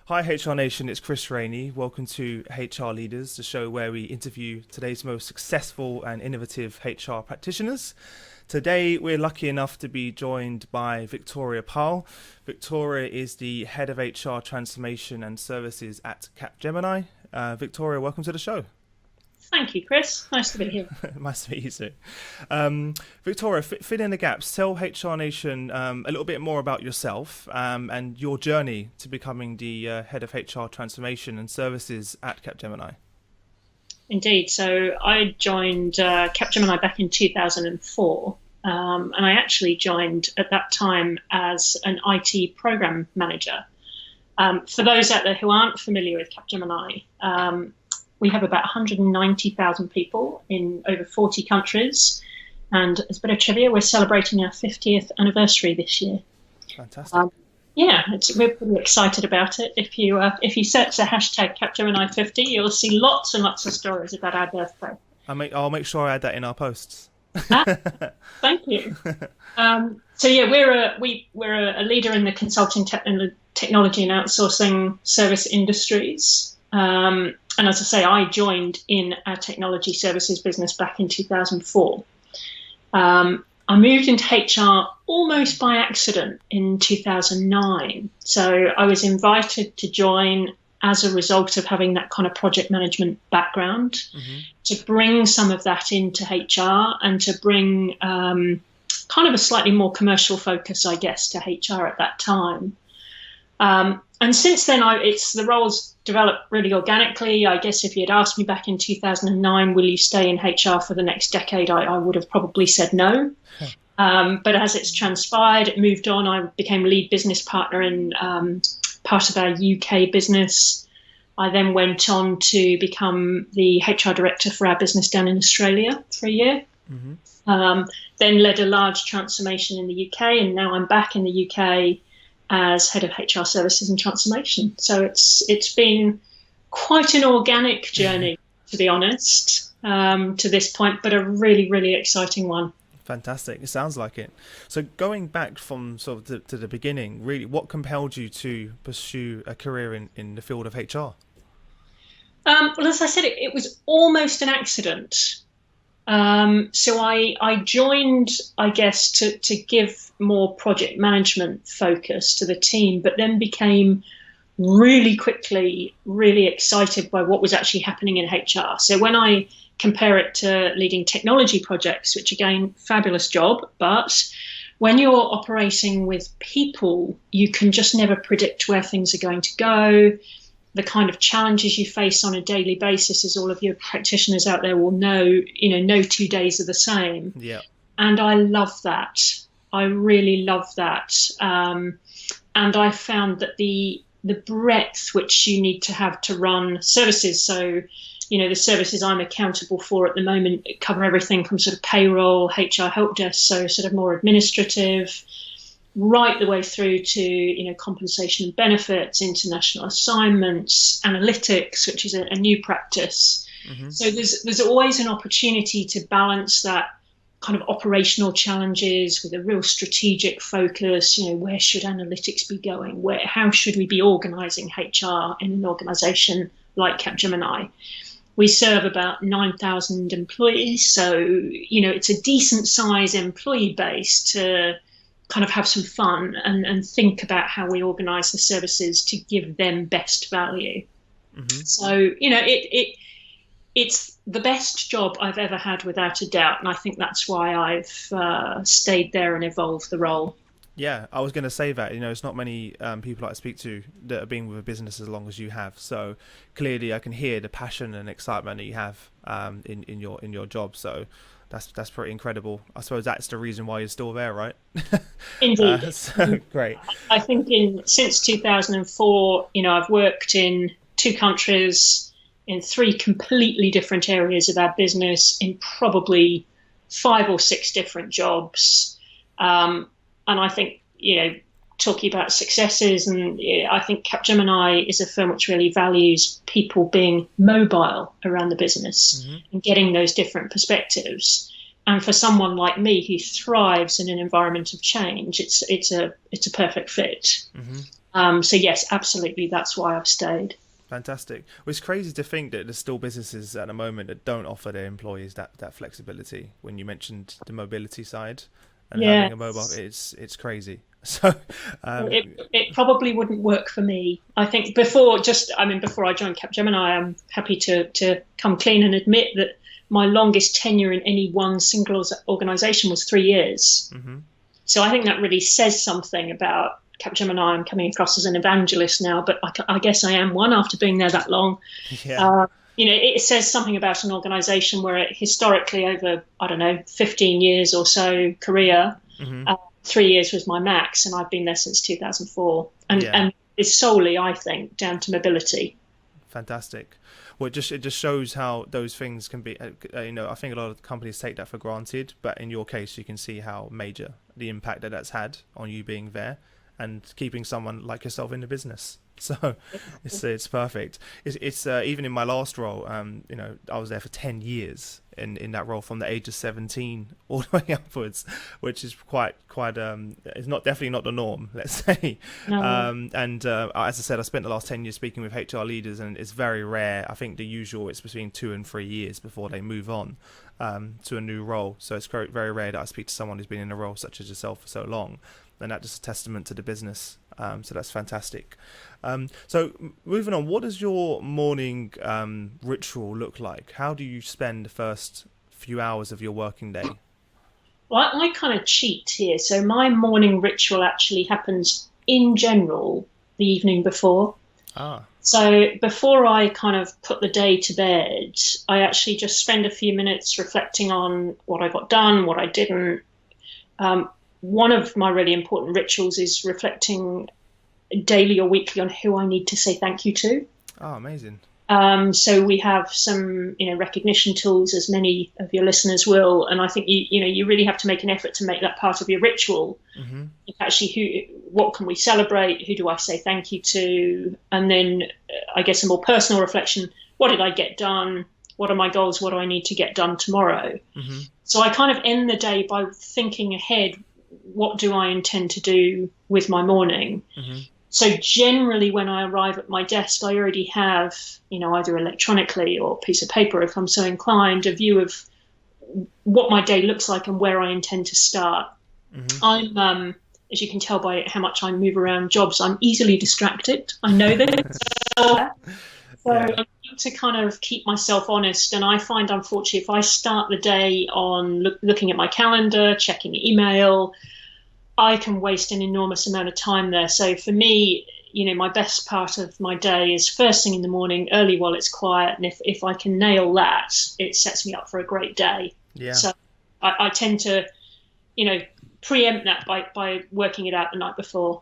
Hi HR Nation, it's Chris Rainey. Welcome to HR Leaders, the show where we interview today's most successful and innovative HR practitioners. Today we're lucky enough to be joined by Victoria Pal. Victoria is the Head of HR Transformation and Services at Capgemini. Victoria, welcome to the show. Thank you, Chris. Nice to be here. Nice to meet you too. Victoria, fill in the gaps. Tell HR Nation a little bit more about yourself and your journey to becoming the Head of HR Transformation and Services at Capgemini. Indeed. So I joined Capgemini back in 2004, and I actually joined at that time as an IT program manager. For those out there who aren't familiar with Capgemini, we have about 190,000 people in over 40 countries. And as a bit of trivia, we're celebrating our 50th anniversary this year. Fantastic. We're pretty excited about it. If you search the hashtag Capgemini50, you'll see lots and lots of stories about our birthday. I'll make sure I add that in our posts. Thank you. We're a leader in the consulting technology and outsourcing service industries. And as I say, I joined in our technology services business back in 2004. I moved into HR almost by accident in 2009. So I was invited to join as a result of having that kind of project management background, to bring some of that into HR and to bring kind of a slightly more commercial focus, I guess, to HR at that time. And since then, the roles developed really organically. I guess if you had asked me back in 2009, will you stay in HR for the next decade, I would have probably said no. But as it's transpired, it moved on. I became lead business partner in part of our UK business. I then went on to become the HR director for our business down in Australia for a year. Then led a large transformation in the UK, and now I'm back in the UK as head of HR services and transformation. So it's been quite an organic journey, to be honest, to this point, but a really, really exciting one. Fantastic. It sounds like it. So going back from sort of to the beginning, really, what compelled you to pursue a career in the field of HR? Well, as I said, it was almost an accident. So I joined, I guess, to give more project management focus to the team, but then became really quickly really excited by what was actually happening in HR. So when I compare it to leading technology projects, which again, fabulous job, but when you're operating with people, you can just never predict where things are going to go. The kind of challenges you face on a daily basis, as all of your practitioners out there will know, no 2 days are the same. Yeah. And I love that. I really love that. And I found that the breadth which you need to have to run services. So, the services I'm accountable for at the moment cover everything from sort of payroll, HR help desk, so sort of more administrative, right the way through to, compensation and benefits, international assignments, analytics, which is a new practice. So there's always an opportunity to balance that kind of operational challenges with a real strategic focus. Where should analytics be going? How should we be organizing HR in an organization like Capgemini? We serve about 9,000 employees. So, it's a decent size employee base to kind of have some fun and think about how we organize the services to give them best value. So, it's the best job I've ever had, without a doubt. And I think that's why I've stayed there and evolved the role. Yeah, I was going to say that, it's not many people I speak to that have been with a business as long as you have. So clearly I can hear the passion and excitement that you have in your job. So that's pretty incredible. I suppose that's the reason why you're still there, right? Indeed. Great. I think since 2004, I've worked in 2 countries, in 3 completely different areas of our business, in probably 5 or 6 different jobs. And I think, talking about successes, and I think Capgemini is a firm which really values people being mobile around the business and getting those different perspectives. And for someone like me who thrives in an environment of change, it's a perfect fit. So yes, absolutely, that's why I've stayed. Fantastic. Well, it's crazy to think that there's still businesses at the moment that don't offer their employees that flexibility. When you mentioned the mobility side and having a mobile, it's crazy. So it probably wouldn't work for me. I think before I joined Capgemini, I'm happy to come clean and admit that my longest tenure in any one single organisation was 3 years. Mm-hmm. So I think that really says something about Capgemini. I'm coming across as an evangelist now, but I guess I am one after being there that long. Yeah. It says something about an organisation where it historically over, 15 years or so career, 3 years was my max, and I've been there since 2004. And it's solely, I think, down to mobility. Fantastic. Well, it just shows how those things can be. I think a lot of companies take that for granted, but in your case, you can see how major the impact that's had on you being there and keeping someone like yourself in the business. So it's perfect. It's even in my last role, I was there for 10 years in that role, from the age of 17 all the way upwards, which is quite it's definitely not the norm, let's say. No. As I said, I spent the last 10 years speaking with HR leaders, and it's very rare. I think the usual it's between 2 and 3 years before they move on to a new role. So it's very rare that I speak to someone who's been in a role such as yourself for so long. And that's just a testament to the business. So that's fantastic. So moving on, what does your morning ritual look like? How do you spend the first few hours of your working day? Well, I kind of cheat here. So my morning ritual actually happens in general the evening before. So before I kind of put the day to bed, I actually just spend a few minutes reflecting on what I got done, what I didn't. One of my really important rituals is reflecting daily or weekly on who I need to say thank you to. Oh, amazing. So we have some, recognition tools, as many of your listeners will, and I think you really have to make an effort to make that part of your ritual. Mm-hmm. Actually, what can we celebrate? Who do I say thank you to? And then, I guess, a more personal reflection: what did I get done? What are my goals? What do I need to get done tomorrow? Mm-hmm. So I kind of end the day by thinking ahead. What do I intend to do with my morning? Mm-hmm. So generally when I arrive at my desk, I already have, either electronically or a piece of paper, if I'm so inclined, a view of what my day looks like and where I intend to start. Mm-hmm. I'm, as you can tell by how much I move around jobs, I'm easily distracted. I know that. So I need to kind of keep myself honest. And I find, unfortunately, if I start the day on looking at my calendar, checking email, I can waste an enormous amount of time there. So for me, my best part of my day is first thing in the morning, early while it's quiet. And if I can nail that, it sets me up for a great day. Yeah. So I tend to, preempt that by working it out the night before.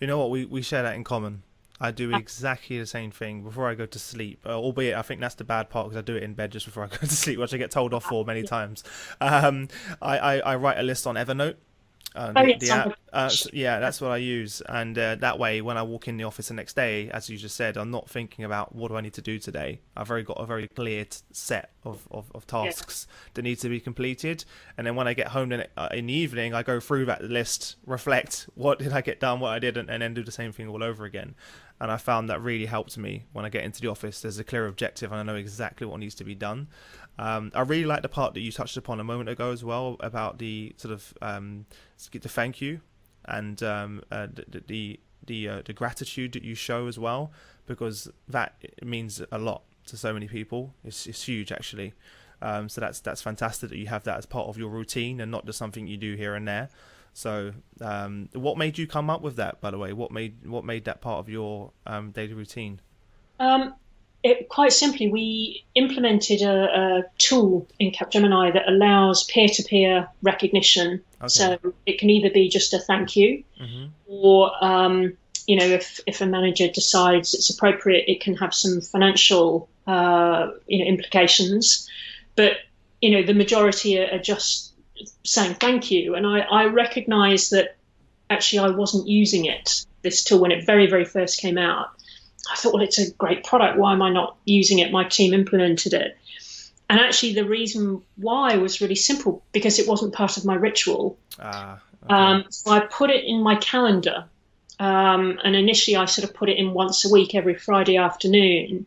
You know what? We share that in common. I do exactly the same thing before I go to sleep, albeit I think that's the bad part because I do it in bed just before I go to sleep, which I get told off for many times. I write a list on Evernote. That's what I use, and that way when I walk in the office the next day, as you just said, I'm not thinking about what do I need to do today. I've got a very clear set of tasks that need to be completed, and then when I get home in the evening, I go through that list, reflect what did I get done, what I didn't, and then do the same thing all over again. And I found that really helped me when I get into the office. There's a clear objective and I know exactly what needs to be done. I really like the part that you touched upon a moment ago as well about the sort of the thank you and the gratitude that you show as well, because that means a lot to so many people. It's huge actually. So that's fantastic that you have that as part of your routine and not just something you do here and there. So what made you come up with that, by the way? What made that part of your daily routine? Quite simply, we implemented a tool in Capgemini that allows peer-to-peer recognition. Okay. So it can either be just a thank you, mm-hmm. or if a manager decides it's appropriate, it can have some financial implications. But the majority are just saying thank you. And I recognise that actually I wasn't using this tool when it very, very first came out. I thought, well, it's a great product. Why am I not using it? My team implemented it. And actually the reason why was really simple, because it wasn't part of my ritual. Okay. So I put it in my calendar. And initially I sort of put it in once a week, every Friday afternoon,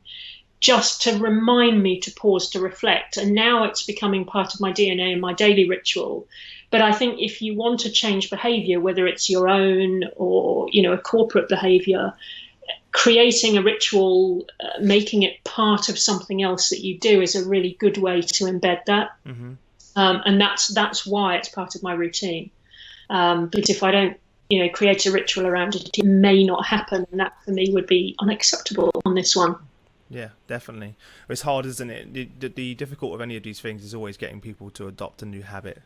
just to remind me to pause, to reflect. And now it's becoming part of my DNA and my daily ritual. But I think if you want to change behavior, whether it's your own or, a corporate behavior, creating a ritual, making it part of something else that you do is a really good way to embed that. Mm-hmm. And that's why it's part of my routine. Because if I don't, create a ritual around it, it may not happen. And that for me would be unacceptable on this one. Yeah, definitely. It's hard, isn't it? The difficult of any of these things is always getting people to adopt a new habit.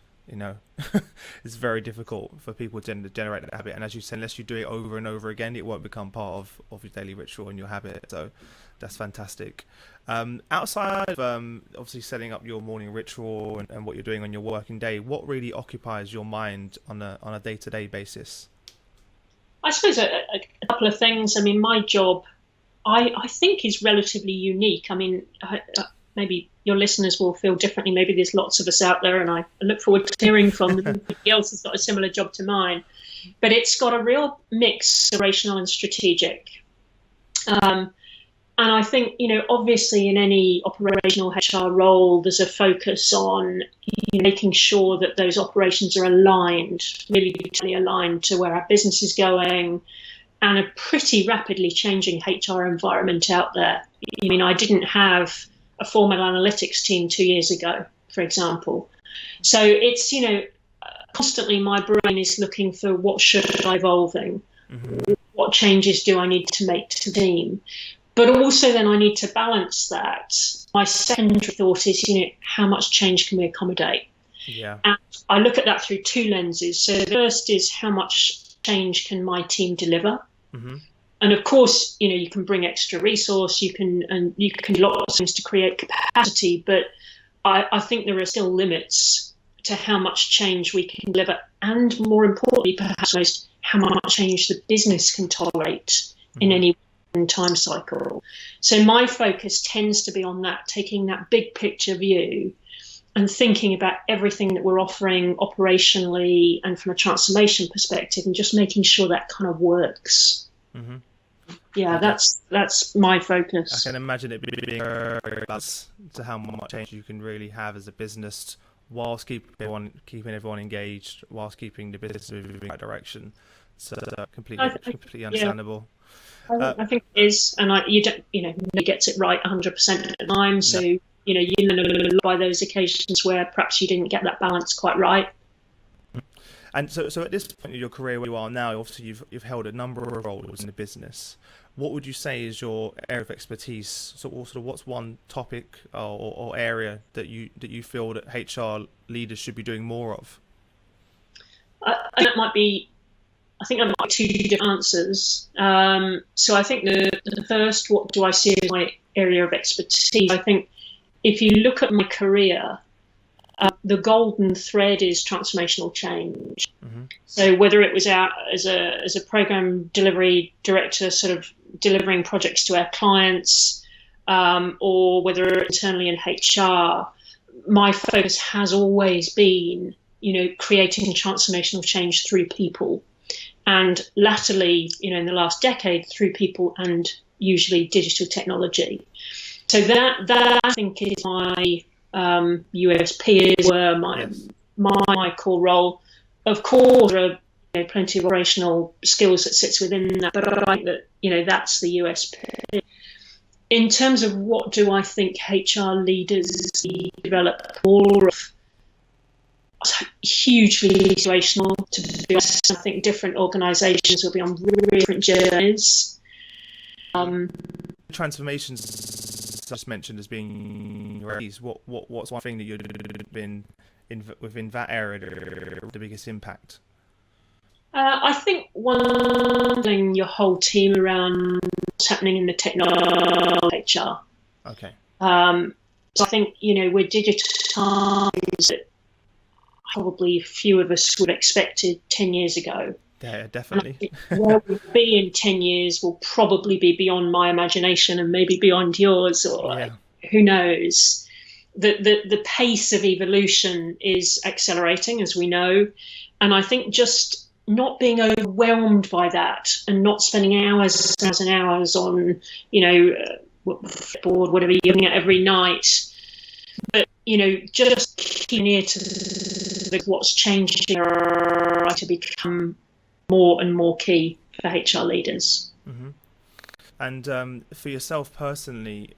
It's very difficult for people to generate that habit. And as you said, unless you do it over and over again, it won't become part of your daily ritual and your habit. So that's fantastic. Outside of obviously setting up your morning ritual and what you're doing on your working day, what really occupies your mind on a day-to-day basis? I suppose a couple of things. I mean, my job, I think, is relatively unique. I mean, maybe your listeners will feel differently. Maybe there's lots of us out there, and I look forward to hearing from them. Somebody else has got a similar job to mine. But it's got a real mix, operational and strategic. And I think, obviously in any operational HR role, there's a focus on making sure that those operations are aligned, really aligned to where our business is going, and a pretty rapidly changing HR environment out there. I mean, I didn't have a formal analytics team 2 years ago, for example. So it's, constantly my brain is looking for what should I evolving, mm-hmm. What changes do I need to make to the team? But also then I need to balance that. My secondary thought is, how much change can we accommodate? Yeah. And I look at that through two lenses. So the first is how much change can my team deliver? Mm-hmm. And of course, you can bring extra resource, you can do lots of things to create capacity, but I think there are still limits to how much change we can deliver, and more importantly, perhaps most, how much change the business can tolerate mm-hmm. in any time cycle. So my focus tends to be on that, taking that big picture view and thinking about everything that we're offering operationally and from a transformation perspective, and just making sure that kind of works. Mm-hmm. Yeah, that's my focus. I can imagine it being a balance to how much change you can really have as a business, whilst keeping everyone engaged, whilst keeping the business moving in the right direction. So completely understandable. Yeah. I think it is, and you don't, nobody gets it right 100% of the time. So you learn by those occasions where perhaps you didn't get that balance quite right. And so at this point in your career where you are now, obviously you've held a number of roles in the business. What would you say is your area of expertise? So what's one topic or area that you feel that HR leaders should be doing more of? I think that might be two different answers. So I think the first, what do I see as my area of expertise? I think if you look at my career, the golden thread is transformational change. Mm-hmm. So whether it was out as a program delivery director, sort of delivering projects to our clients, or whether internally in HR, my focus has always been, creating transformational change through people, and latterly, in the last decade, through people and usually digital technology. So that I think is my USP, were my core role. Of course, there are plenty of operational skills that sits within that, but I think that that's the USP. In terms of what do I think HR leaders develop more of, hugely situational. To be honest, I think different organisations will be on really different journeys. Transformations just mentioned as being what's one thing that you've been within that area the biggest impact? I think one thing, your whole team around what's happening in the technology HR. Okay. So I think we're digitalised that probably few of us would have expected 10 years ago. Yeah, definitely. Where we'll be in 10 years will probably be beyond my imagination and maybe beyond yours, or who knows. The pace of evolution is accelerating, as we know. And I think just not being overwhelmed by that and not spending hours and hours on, board, whatever you're looking at every night, but, just keep near to what's changing to become more and more key for HR leaders. Mm-hmm. And for yourself personally,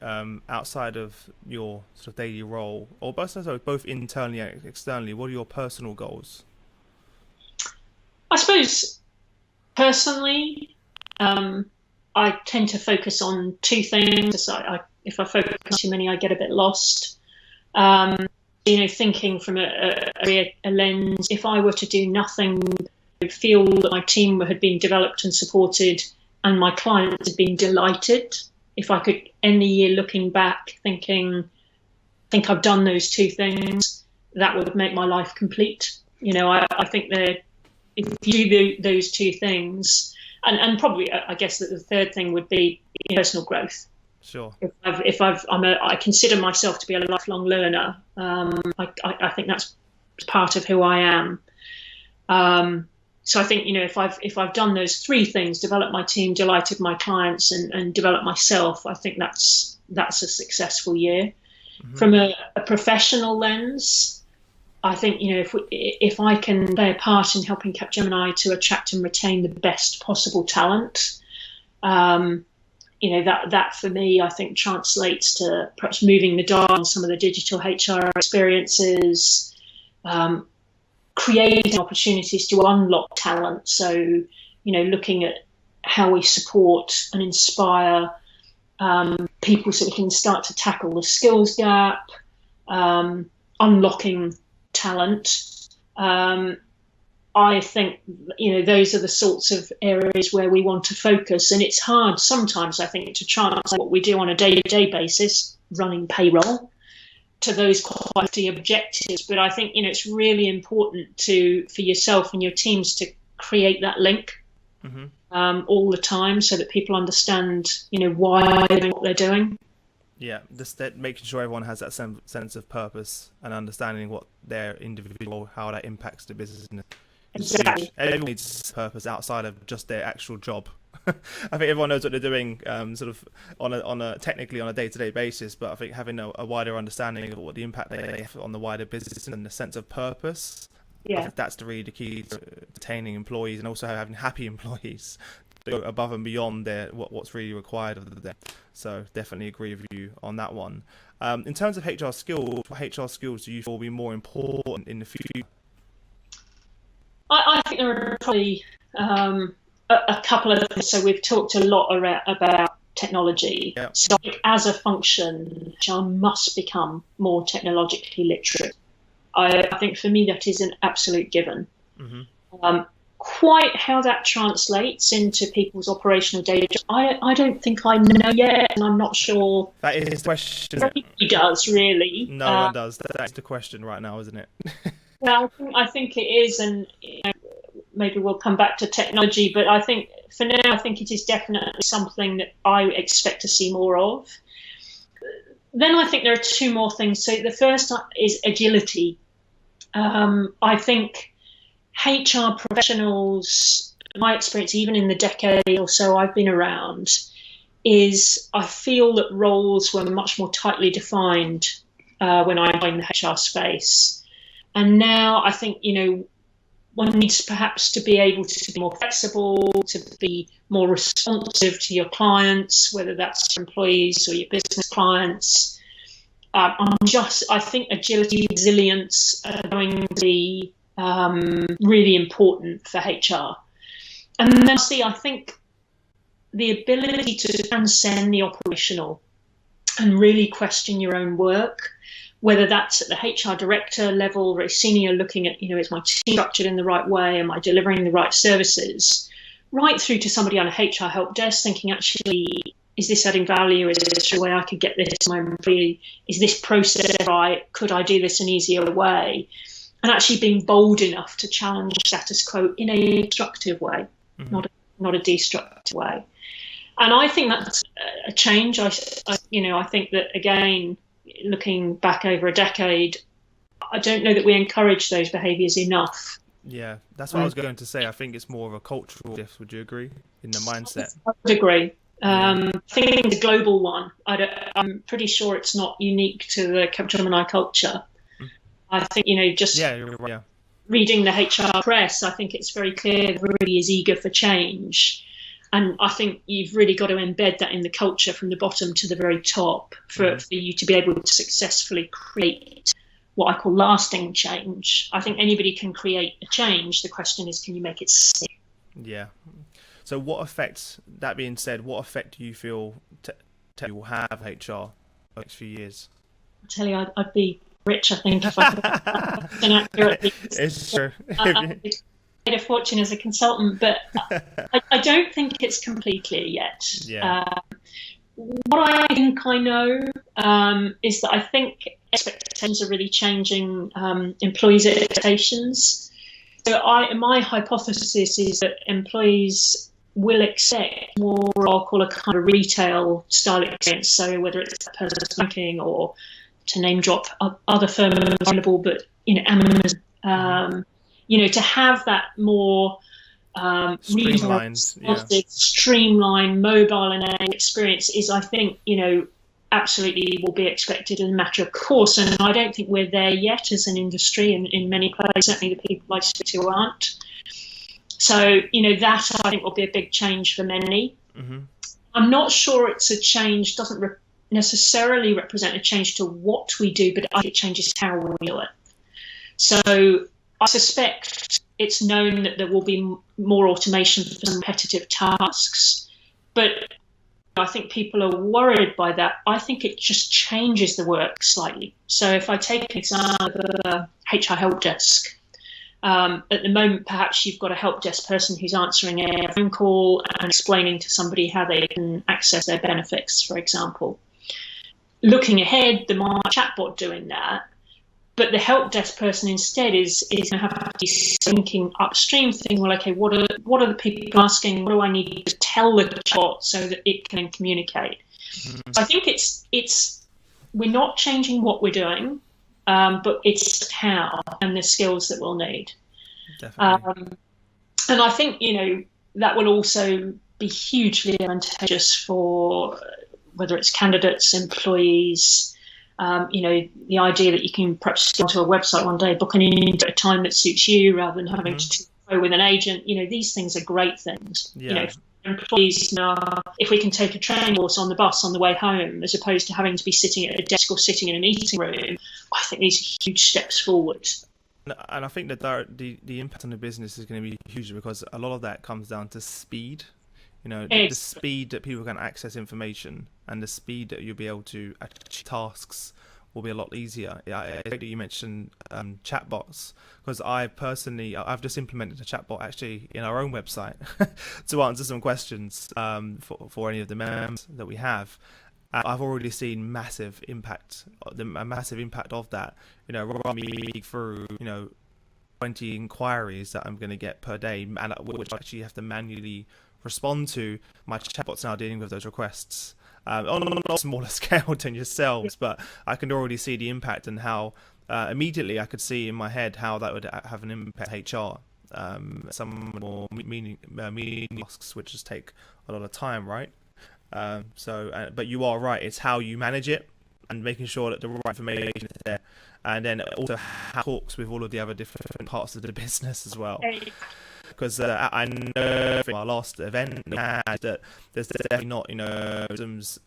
outside of your sort of daily role, or both internally and externally, what are your personal goals? I suppose personally, I tend to focus on two things. If I focus on too many, I get a bit lost. Thinking from a lens, if I were to do nothing, I feel that my team had been developed and supported and my clients had been delighted. If I could end the year looking back thinking, I think I've done those two things, that would make my life complete. I think that if you do those two things, and probably I guess that the third thing would be personal growth. Sure. I consider myself to be a lifelong learner. I think that's part of who I am. So I think, if I've done those three things, developed my team, delighted my clients, and developed myself, I think that's a successful year. Mm-hmm. From a professional lens, I think, if I can play a part in helping Capgemini to attract and retain the best possible talent, that for me, I think translates to perhaps moving the dial on some of the digital HR experiences, creating opportunities to unlock talent. So, looking at how we support and inspire people so we can start to tackle the skills gap, unlocking talent. I think, those are the sorts of areas where we want to focus. And it's hard sometimes, I think, to translate what we do on a day-to-day basis, running payroll, to those quality objectives. But I think, it's really important for yourself and your teams to create that link all the time so that people understand, why they're doing what they're doing. Yeah, that making sure everyone has that sense of purpose and understanding what their individual, how that impacts the business. Exactly. Everyone needs purpose outside of just their actual job. I think everyone knows what they're doing, sort of technically on a day-to-day basis. But I think having a wider understanding of what the impact they have on the wider business and the sense of purpose, I think that's really the key to retaining employees and also having happy employees that go above and beyond what's really required of them. So definitely agree with you on that one. In terms of HR skills, what HR skills do you feel will be more important in the future? I think there are probably a couple of things. So we've talked a lot about technology. Yep. So as a function, HR must become more technologically literate. I think for me that is an absolute given. Mm-hmm. Quite how that translates into people's operational data, I don't think I know yet, and I'm not sure. That is the question. He does, really. No one does. That's the question right now, isn't it? Well, I think it is, and maybe we'll come back to technology, but I think for now, I think it is definitely something that I expect to see more of. Then I think there are two more things. So the first is agility. I think HR professionals, my experience, even in the decade or so I've been around, is I feel that roles were much more tightly defined when I was in the HR space. And now I think, one needs perhaps to be able to be more flexible, to be more responsive to your clients, whether that's your employees or your business clients. I think agility, resilience are going to be really important for HR. And then lastly, I think the ability to transcend the operational and really question your own work, whether that's at the HR director level, very senior, looking at, is my team structured in the right way? Am I delivering the right services? Right through to somebody on a HR help desk thinking, actually, is this adding value? Is this a way I could get this to my employee? Is this process right? Could I do this an easier way? And actually being bold enough to challenge status quo in a constructive way, not a destructive way. And I think that's a change. I think that, again, looking back over a decade, I don't know that we encourage those behaviours enough. Yeah, that's what I was going to say. I think it's more of a cultural shift. Would you agree in the mindset? I would agree. I think it's a global one. I'm pretty sure it's not unique to the Capgemini culture. I think, just You're right. Yeah. reading the HR press, I think it's very clear everybody is eager for change. And I think you've really got to embed that in the culture from the bottom to the very top for you to be able to successfully create what I call lasting change. I think anybody can create a change. The question is, can you make it stick? Yeah. So that being said, what effect do you feel will have HR over the next few years? I tell you, I'd be rich, I think, if I could inaccurately. It's true. I made a fortune as a consultant, but I don't think it's completely clear yet. Yeah. What I think I know is that I think expectations are really changing employees' expectations. So my hypothesis is that employees will expect more, I'll call a kind of retail style experience. So whether it's personal banking or, to name drop other firms available, but Amazon, to have that more streamlined, mobile enabled experience is, I think, absolutely will be expected as a matter of course. And I don't think we're there yet as an industry, and in many places, certainly the people I speak to aren't. So, that I think will be a big change for many. I'm not sure it's a change, doesn't necessarily represent a change to what we do, but I think it changes how we do it. So I suspect it's known that there will be more automation for some repetitive tasks, but I think people are worried by that. I think it just changes the work slightly. So if I take an example of a HR help desk, at the moment, perhaps you've got a help desk person who's answering a phone call and explaining to somebody how they can access their benefits, for example. Looking ahead, there might be a chatbot doing that, but the help desk person instead is going to have to be thinking upstream, thinking, well, okay, what are the people asking? What do I need to tell the chatbot so that it can communicate? So I think it's we're not changing what we're doing, but it's how and the skills that we'll need. Definitely. And I think, that will also be hugely advantageous for whether it's candidates, employees, the idea that you can perhaps go onto a website one day, book an interview at a time that suits you rather than having to go with an agent. These things are great things. Yeah. Employees now, if we can take a training course on the bus on the way home, as opposed to having to be sitting at a desk or sitting in a meeting room, I think these are huge steps forward. And I think that the impact on the business is going to be huge, because a lot of that comes down to speed. The speed that people can access information and the speed that you'll be able to achieve tasks will be a lot easier. I think that you mentioned chatbots, because I've just implemented a chatbot actually in our own website to answer some questions for any of the members that we have. I've already seen a massive impact of that. Rather me through 20 inquiries that I'm going to get per day, and which I actually have to manually respond to. My chatbot's now dealing with those requests on a smaller scale than yourselves, but I can already see the impact and how immediately I could see in my head how that would have an impact on HR. Some more meaning tasks which just take a lot of time, right? But you are right, it's how you manage it and making sure that the right information is there, and then also how it talks with all of the other different parts of the business as well. Because I know from our last event we had that there's definitely not, systems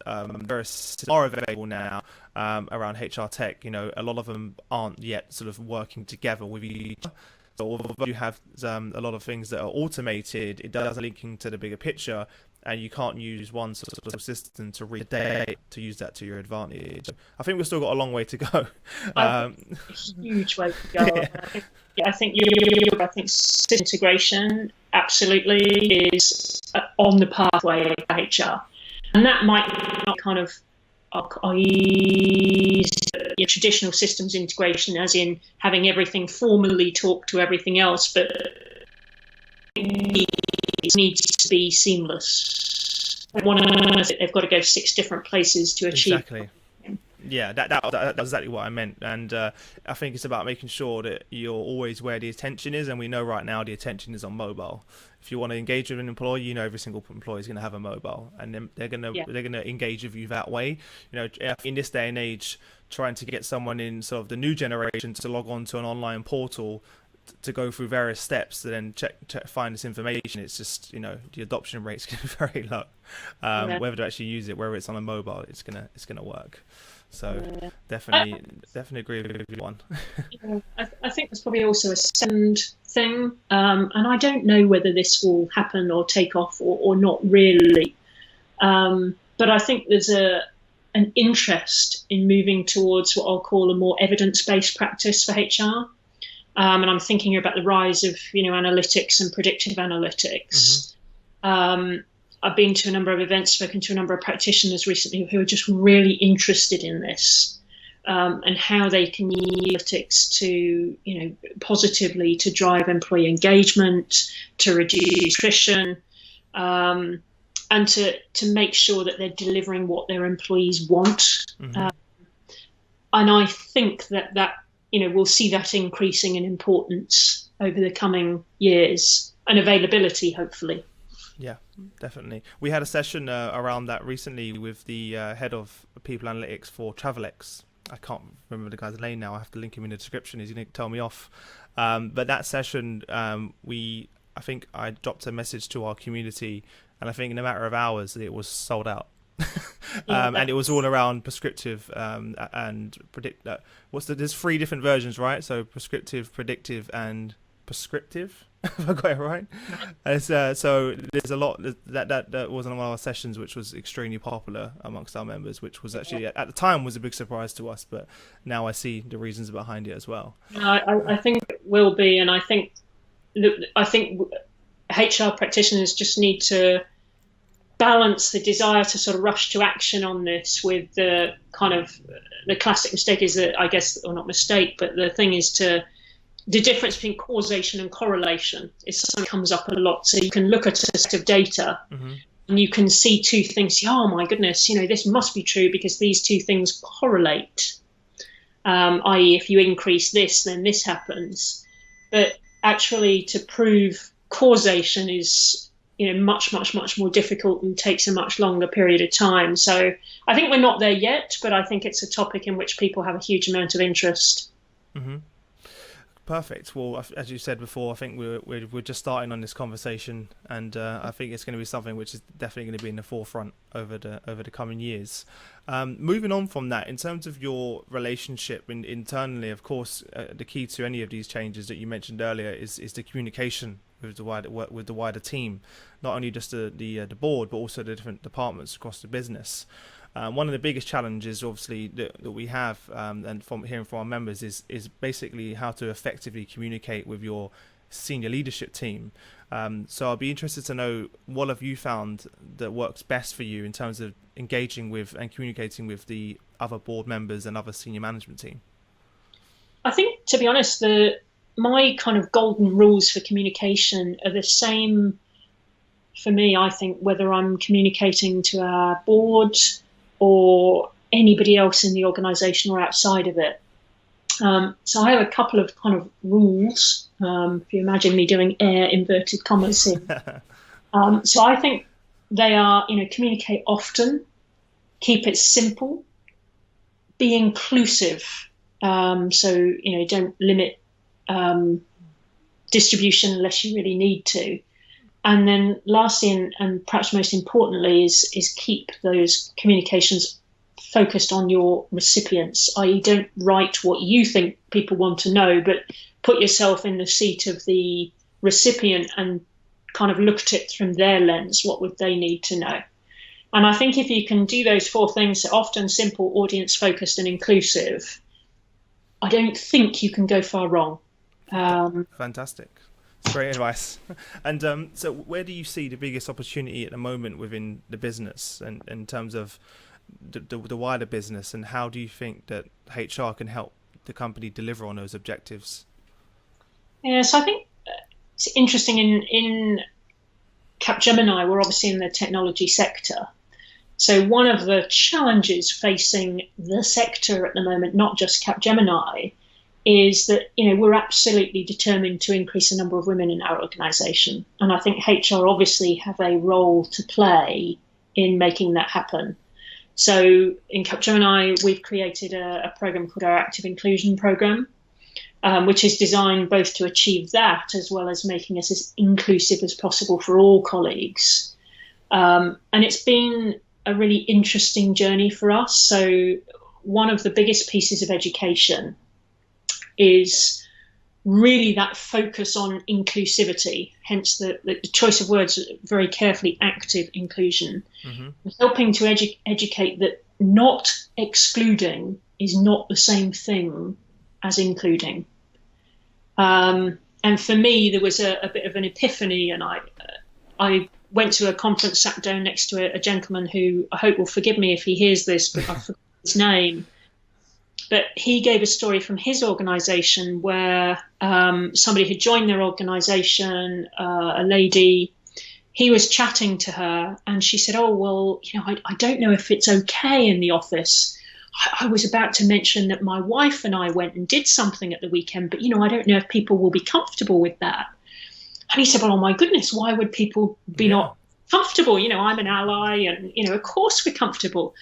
are available now around HR tech. A lot of them aren't yet sort of working together with each other. So although you have a lot of things that are automated, it does link into the bigger picture, and you can't use one sort of system to read the data to use that to your advantage. I think we've still got a long way to go. A huge way to go. Yeah. I think system integration absolutely is on the pathway of HR, and that might not kind of traditional systems integration, as in having everything formally talk to everything else, but it needs to be seamless. They've got to go 6 different places to achieve. Exactly. Yeah, that's exactly what I meant. And I think it's about making sure that you're always where the attention is. And we know right now the attention is on mobile. If you want to engage with an employee, you know every single employee is going to have a mobile, and then they're gonna engage with you that way. In this day and age, trying to get someone in sort of the new generation to log on to an online portal to go through various steps to then check find this information, it's just the adoption rate's going to be very low. Whether to actually use it, whether it's on a mobile, it's gonna work. So definitely agree with you on. I think there's probably also a second thing, and I don't know whether this will happen or take off or not really, but I think there's an interest in moving towards what I'll call a more evidence-based practice for HR. And I'm thinking about the rise of analytics and predictive analytics. I've been to a number of events, spoken to a number of practitioners recently who are just really interested in this, and how they can use analytics to, positively to drive employee engagement, to reduce attrition, and to make sure that they're delivering what their employees want. And I think that we'll see that increasing in importance over the coming years, and availability, hopefully. Yeah, definitely. We had a session around that recently with the head of people analytics for Travelex. I can't remember the guy's name now. I have to link him in the description. He's going to tell me off. But that session, I think I dropped a message to our community, and I think in a matter of hours it was sold out. And it was all around prescriptive and predict. There's 3 different versions, right? So prescriptive, predictive, and prescriptive. If I got it right. So there's a lot that was one of our sessions, which was extremely popular amongst our members, which was actually at the time was a big surprise to us, but now I see the reasons behind it as well. I think it will be, and I think HR practitioners just need to balance the desire to sort of rush to action on this with the kind of the classic mistake is that, I guess, or not mistake, but the thing is the difference between causation and correlation is something that comes up a lot. So you can look at a set of data and you can see 2 things. Oh my goodness, this must be true because these 2 things correlate. I.e., if you increase this, then this happens. But actually, to prove causation is much more difficult and takes a much longer period of time. So I think we're not there yet, but I think it's a topic in which people have a huge amount of interest. Perfect. Well, as you said before, I think we're just starting on this conversation, and I think it's going to be something which is definitely going to be in the forefront over the coming years. Moving on from that, in terms of your relationship internally, of course, the key to any of these changes that you mentioned earlier is the communication with the wider team, not only just the board, but also the different departments across the business. One of the biggest challenges, obviously, that we have, and from hearing from our members, is basically how to effectively communicate with your senior leadership team. So I'll be interested to know, what have you found that works best for you in terms of engaging with and communicating with the other board members and other senior management team? I think, to be honest, my kind of golden rules for communication are the same for me, I think, whether I'm communicating to our board or anybody else in the organisation or outside of it. So I have a couple of kind of rules, if you imagine me doing air inverted commas here. So I think they are, communicate often, keep it simple, be inclusive. So, don't limit distribution unless you really need to. And then lastly, and perhaps most importantly, is keep those communications focused on your recipients, i.e. don't write what you think people want to know, but put yourself in the seat of the recipient and kind of look at it from their lens. What would they need to know? And I think if you can do those 4 things, often simple, audience focused and inclusive, I don't think you can go far wrong. Fantastic. Great advice. And so where do you see the biggest opportunity at the moment within the business, and in terms of the wider business, and how do you think that HR can help the company deliver on those objectives? Yeah, so I think it's interesting in Capgemini, we're obviously in the technology sector. So one of the challenges facing the sector at the moment, not just Capgemini, is that we're absolutely determined to increase the number of women in our organisation, and I think HR obviously have a role to play in making that happen. So in Capgemini, we've created a program called our Active Inclusion Program, which is designed both to achieve that as well as making us as inclusive as possible for all colleagues. And it's been a really interesting journey for us. So one of the biggest pieces of education is really that focus on inclusivity, hence the choice of words, very carefully, active inclusion. Mm-hmm. Helping to educate that not excluding is not the same thing as including. And for me, there was a bit of an epiphany, and I went to a conference, sat down next to a gentleman who I hope will forgive me if he hears this, but I forgot his name. But he gave a story from his organisation where somebody had joined their organisation, a lady. He was chatting to her and she said, "Oh, well, I don't know if it's okay in the office. I was about to mention that my wife and I went and did something at the weekend, but, I don't know if people will be comfortable with that." And he said, "Well, oh my goodness, why would people be not comfortable? I'm an ally and, of course we're comfortable."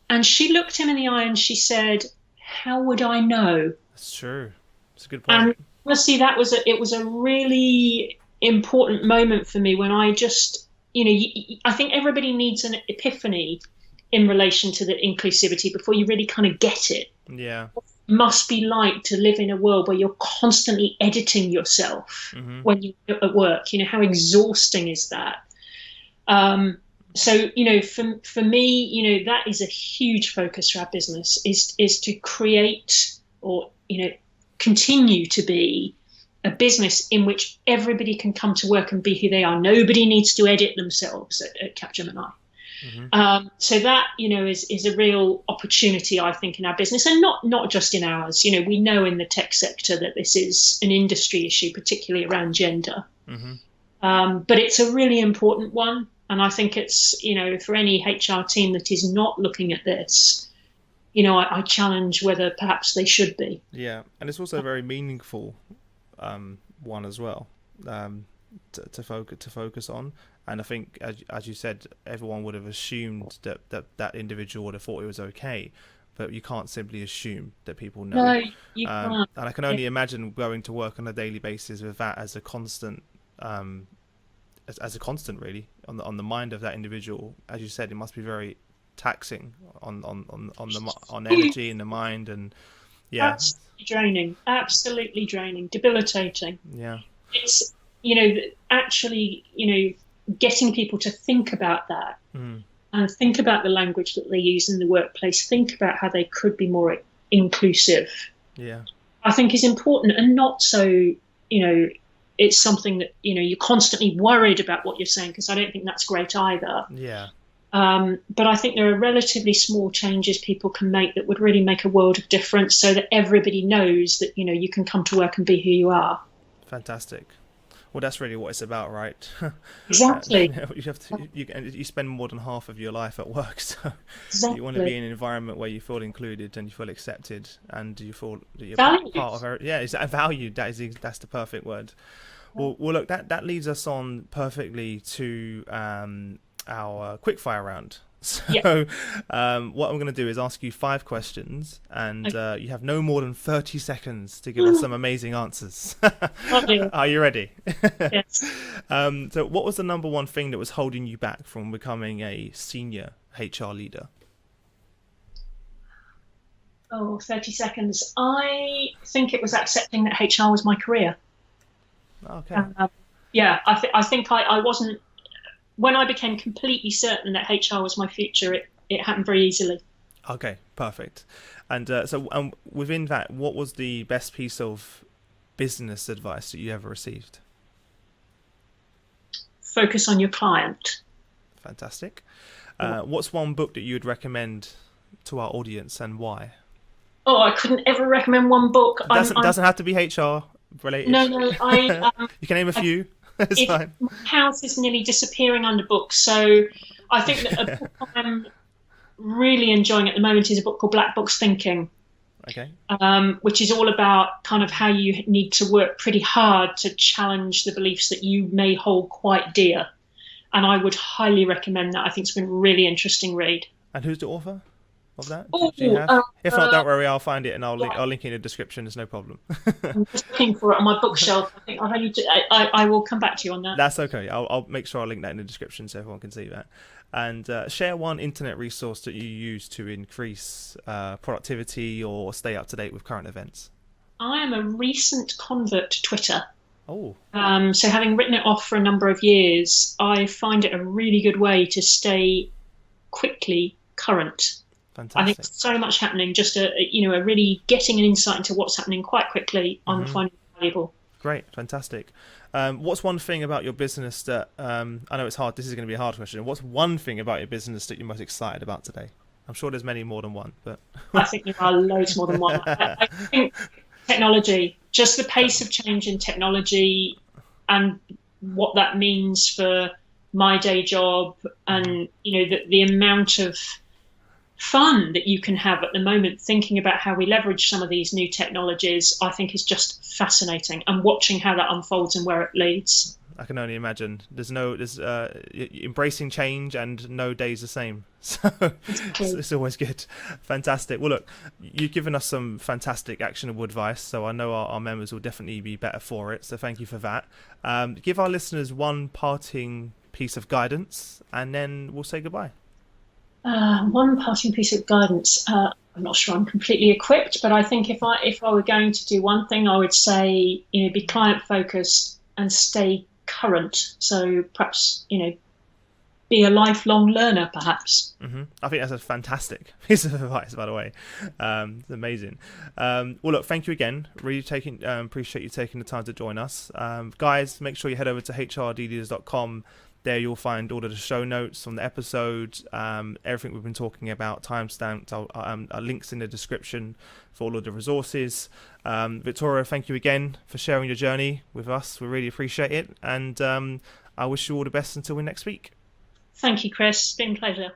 And she looked him in the eye and she said, "How would I know?" That's true. That's a good point. And honestly, it was a really important moment for me when I just, I think everybody needs an epiphany in relation to the inclusivity before you really kind of get it. Yeah. What it must be like to live in a world where you're constantly editing yourself when you're at work. How exhausting is that? So, for me, that is a huge focus for our business is to create or, continue to be a business in which everybody can come to work and be who they are. Nobody needs to edit themselves at Capgemini. Mm-hmm. So that, is a real opportunity, I think, in our business, and not just in ours. We know in the tech sector that this is an industry issue, particularly around gender. Mm-hmm. But it's a really important one. And I think it's, for any HR team that is not looking at this, I challenge whether perhaps they should be. Yeah, and it's also a very meaningful one as well to focus on. And I think, as you said, everyone would have assumed that individual would have thought it was okay, but you can't simply assume that people know. No, you can't. And I can only imagine going to work on a daily basis with that as a constant. As a constant, really, on the mind of that individual. As you said, it must be very taxing on energy in the mind, and absolutely draining, debilitating. Yeah, it's actually getting people to think about that and think about the language that they use in the workplace. Think about how they could be more inclusive. Yeah, I think is important, and not so it's something that, you're constantly worried about what you're saying, because I don't think that's great either. Yeah. But I think there are relatively small changes people can make that would really make a world of difference, so that everybody knows that, you can come to work and be who you are. Fantastic. Well, that's really what it's about, right? Exactly. You spend more than half of your life at work, so exactly. You want to be in an environment where you feel included and you feel accepted and you feel that you're valued. Part of. It's valued. That's the perfect word. Well, look, that leads us on perfectly to our quickfire round. So what I'm going to do is ask you 5 questions, and you have no more than 30 seconds to give us some amazing answers. Are you ready? Yes. So what was the number one thing that was holding you back from becoming a senior HR leader? 30 seconds. I think it was accepting that HR was my career. Okay. I think I wasn't. When I became completely certain that HR was my future, it happened very easily. Okay, perfect. And so within that, what was the best piece of business advice that you ever received? Focus on your client. Fantastic. What's one book that you would recommend to our audience, and why? Oh, I couldn't ever recommend one book. Doesn't have to be HR related. No, you can name a few. It's fine. My house is nearly disappearing under books, so I think that a book I'm really enjoying at the moment is a book called Black Box Thinking, Okay. which is all about kind of how you need to work pretty hard to challenge the beliefs that you may hold quite dear. And I would highly recommend that. I think it's been a really interesting read. And who's the author of that? Oh, Do you have? If not, don't worry. I'll find it and I'll link it in the description. There's no problem. I'm just looking for it on my bookshelf. I think I will come back to you on that. That's okay. I'll make sure I link that in the description so everyone can see that. And share one internet resource that you use to increase productivity or stay up to date with current events. I am a recent convert to Twitter. Oh. So having written it off for a number of years, I find it a really good way to stay quickly current. Fantastic. I think there's so much happening. Just a really getting an insight into what's happening quite quickly. I'm finding it valuable. Great, fantastic. What's one thing about your business that I know it's hard? This is going to be a hard question. What's one thing about your business that you're most excited about today? I'm sure there's many more than one, but I think there are loads more than one. I think technology, just the pace of change in technology, and what that means for my day job, and the amount of fun that you can have at the moment thinking about how we leverage some of these new technologies, I think is just fascinating, and watching how that unfolds and where it leads. I can only imagine. There's embracing change and no day's the same. So it's always good. Fantastic. Well, look, you've given us some fantastic actionable advice, so I know our members will definitely be better for it. So thank you for that. Give our listeners one parting piece of guidance, and then we'll say goodbye. One parting piece of guidance. I'm not sure I'm completely equipped, but I think if I were going to do one thing, I would say, be client focused and stay current. So perhaps, be a lifelong learner, perhaps. I think that's a fantastic piece of advice, by the way. It's amazing. Well, look, thank you again. Really appreciate you taking the time to join us. Guys, make sure you head over to hrleaders.com. There you'll find all of the show notes from the episode, everything we've been talking about, timestamps, links in the description for all of the resources. Victoria, thank you again for sharing your journey with us. We really appreciate it. And I wish you all the best until next week. Thank you, Chris. It's been a pleasure.